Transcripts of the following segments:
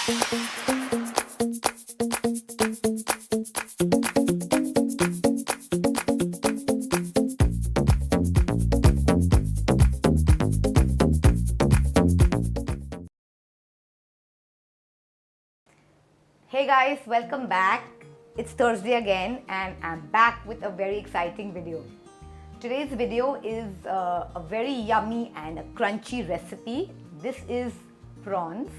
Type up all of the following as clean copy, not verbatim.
Hey guys, welcome back. It's Thursday again and I'm back with a very exciting video. Today's video is a very yummy and a crunchy recipe. This is prawns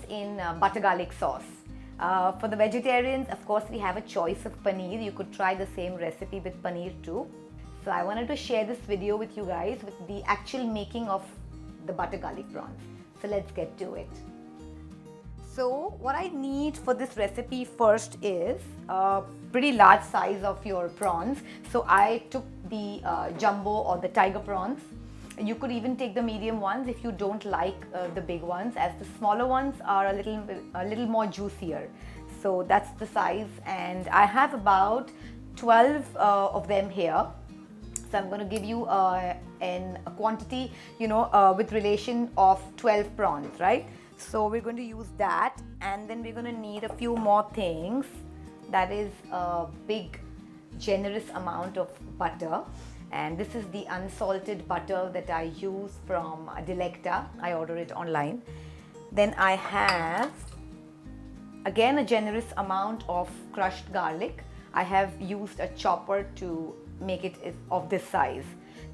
in butter garlic sauce. For the vegetarians, of course, we have a choice of paneer. You could try the same recipe with paneer too. So I wanted to share this video with you guys with the actual making of the butter garlic prawns. So let's get to it. So what I need for this recipe first is a pretty large size of your prawns. So I took the jumbo or the tiger prawns. You could even take the medium ones if you don't like the big ones, as the smaller ones are a little more juicier. So that's the size, and I have about 12 of them here. So I'm going to give you a quantity, with relation of 12 prawns, right? So we're going to use that, and then we're going to need a few more things. That is a big generous amount of butter, and this is the unsalted butter that I use from Delecta. I order it online. Then I have again a generous amount of crushed garlic. I have used a chopper to make it of this size.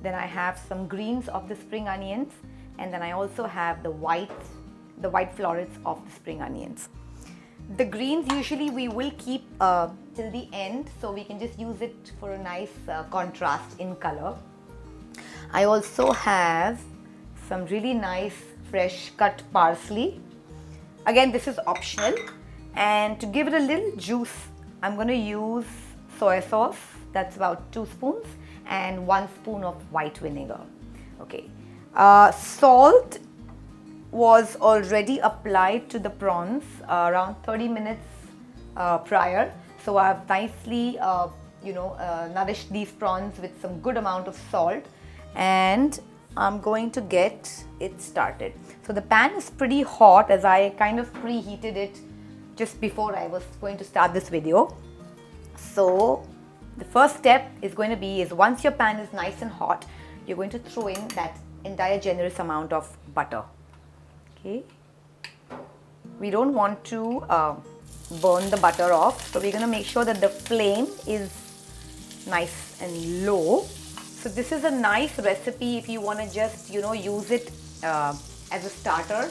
Then I have some greens of the spring onions, and then I also have the white florets of the spring onions. The greens usually we will keep till the end, so we can just use it for a nice contrast in color. I also have some really nice fresh cut parsley. Again, this is optional, and to give it a little juice, I'm going to use soy sauce. That's about 2 spoons and 1 spoon of white vinegar. Okay, salt was already applied to the prawns around 30 minutes prior. So I've nicely nourished these prawns with some good amount of salt, and I'm going to get it started. So the pan is pretty hot, as I kind of preheated it just before I was going to start this video. So the first step is going to be once your pan is nice and hot, you're going to throw in that entire generous amount of butter. Okay, we don't want to burn the butter off, so we're going to make sure that the flame is nice and low. So this is a nice recipe if you want to just use it as a starter,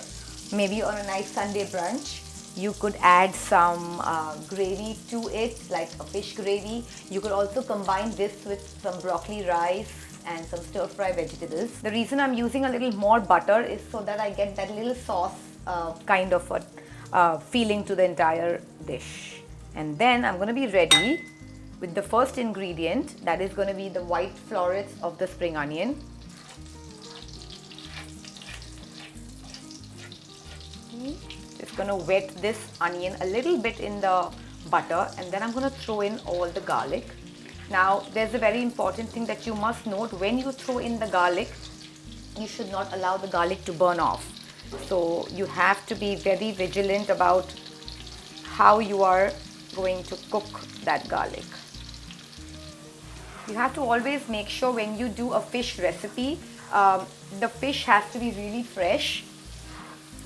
maybe on a nice Sunday brunch. You could add some gravy to it, like a fish gravy. You could also combine this with some broccoli rice and some stir-fry vegetables. The reason I'm using a little more butter is so that I get that little sauce kind of a feeling to the entire dish. And then I'm going to be ready with the first ingredient, that is going to be the white florets of the spring onion. Just going to wet this onion a little bit in the butter, and then I'm going to throw in all the garlic. Now, there's a very important thing that you must note. When you throw in the garlic, you should not allow the garlic to burn off. So you have to be very vigilant about how you are going to cook that garlic. You have to always make sure when you do a fish recipe, the fish has to be really fresh.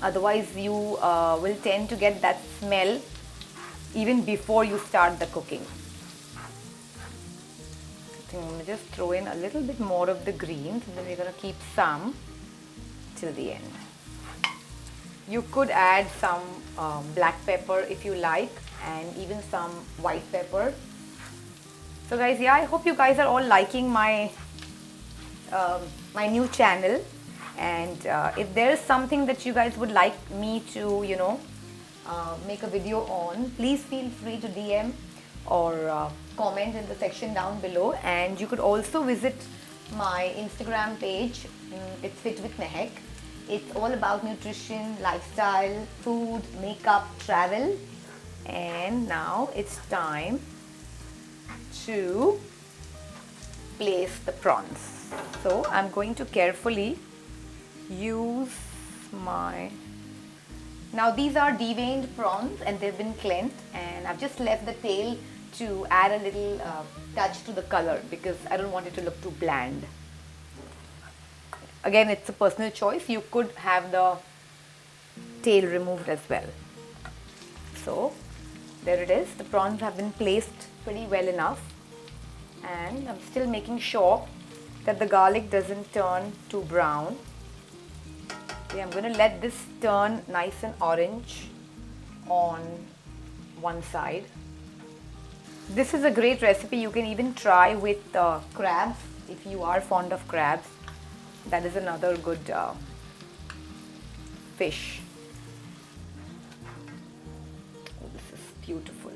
Otherwise, you will tend to get that smell even before you start the cooking. I'm going to just throw in a little bit more of the greens, and then we're going to keep some till the end. You could add some black pepper if you like, and even some white pepper. So guys, yeah, I hope you guys are all liking my new channel, and if there is something that you guys would like me to make a video on, please feel free to DM or comment in the section down below. And you could also visit my Instagram page. It's Fit with Mheck. It's all about nutrition, lifestyle, food, makeup, travel. And now it's time to place the prawns. So I'm going to carefully use my Now these are deveined prawns and they've been cleansed, and I've just left the tail to add a little touch to the color because I don't want it to look too bland. Again, it's a personal choice. You could have the tail removed as well. So there it is. The prawns have been placed pretty well enough, and I'm still making sure that the garlic doesn't turn too brown. Okay, I'm going to let this turn nice and orange on one side. This is a great recipe. You can even try with crabs if you are fond of crabs. That is another good fish. Oh, this is beautiful.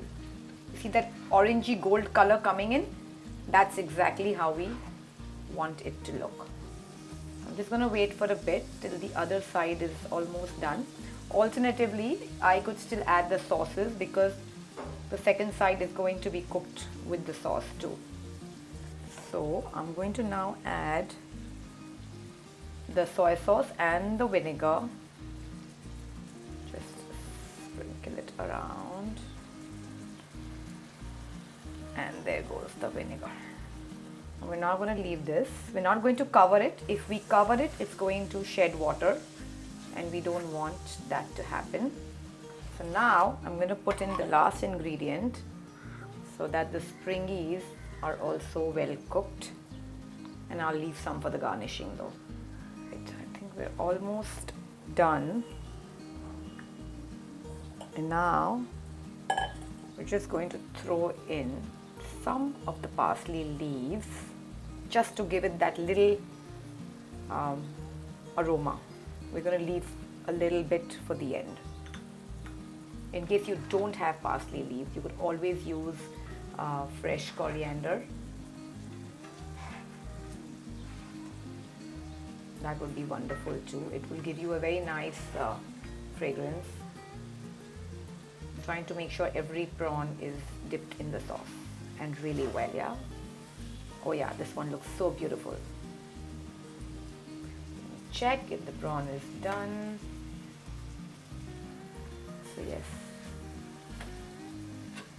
You see that orangey gold color coming in? That's exactly how we want it to look. I'm just going to wait for a bit till the other side is almost done. Alternatively, I could still add the sauces because the second side is going to be cooked with the sauce too. So I'm going to now add the soy sauce and the vinegar. Just sprinkle it around. And there goes the vinegar. We're not going to leave this. We're not going to cover it. If we cover it, it's going to shed water, and we don't want that to happen. So now I'm going to put in the last ingredient so that the springies are also well cooked, and I'll leave some for the garnishing though. Right, I think we're almost done, and now we're just going to throw in some of the parsley leaves just to give it that little aroma. We're going to leave a little bit for the end. In case you don't have parsley leaves, you could always use fresh coriander. That would be wonderful too. It will give you a very nice fragrance. Trying to make sure every prawn is dipped in the sauce and really well, yeah? Oh yeah, this one looks so beautiful. Check if the prawn is done. So yes,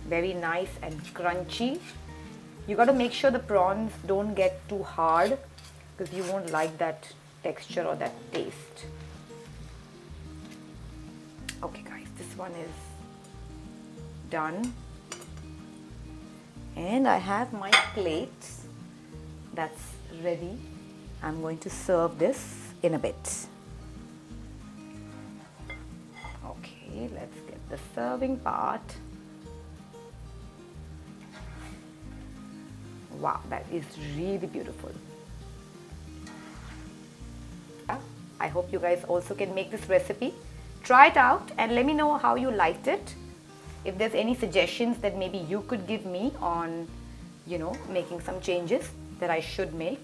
very nice and crunchy. You got to make sure the prawns don't get too hard because you won't like that texture or that taste. Okay guys, this one is done, and I have my plate that's ready. I'm going to serve this in a bit. Okay, let's get the serving part. Wow, that is really beautiful. I hope you guys also can make this recipe. Try it out and let me know how you liked it. If there's any suggestions that maybe you could give me on, you know, making some changes that I should make,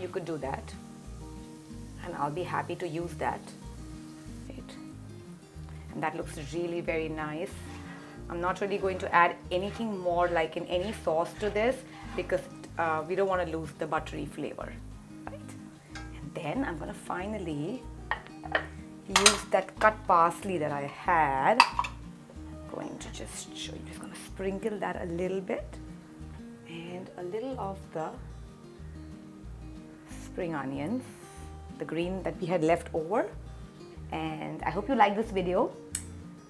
you could do that. And I'll be happy to use that. Right. And that looks really very nice. I'm not really going to add anything more like in any sauce to this because we don't want to lose the buttery flavor. Right. And then I'm going to finally use that cut parsley that I had. Going to just show you, just going to sprinkle that a little bit and a little of the spring onions, the green that we had left over. And I hope you like this video.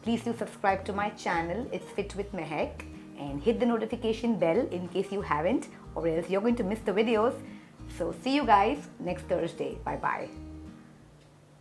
Please do subscribe to my channel, it's Fit with Mheck, and hit the notification bell in case you haven't, or else you're going to miss the videos. So see you guys next Thursday. Bye bye.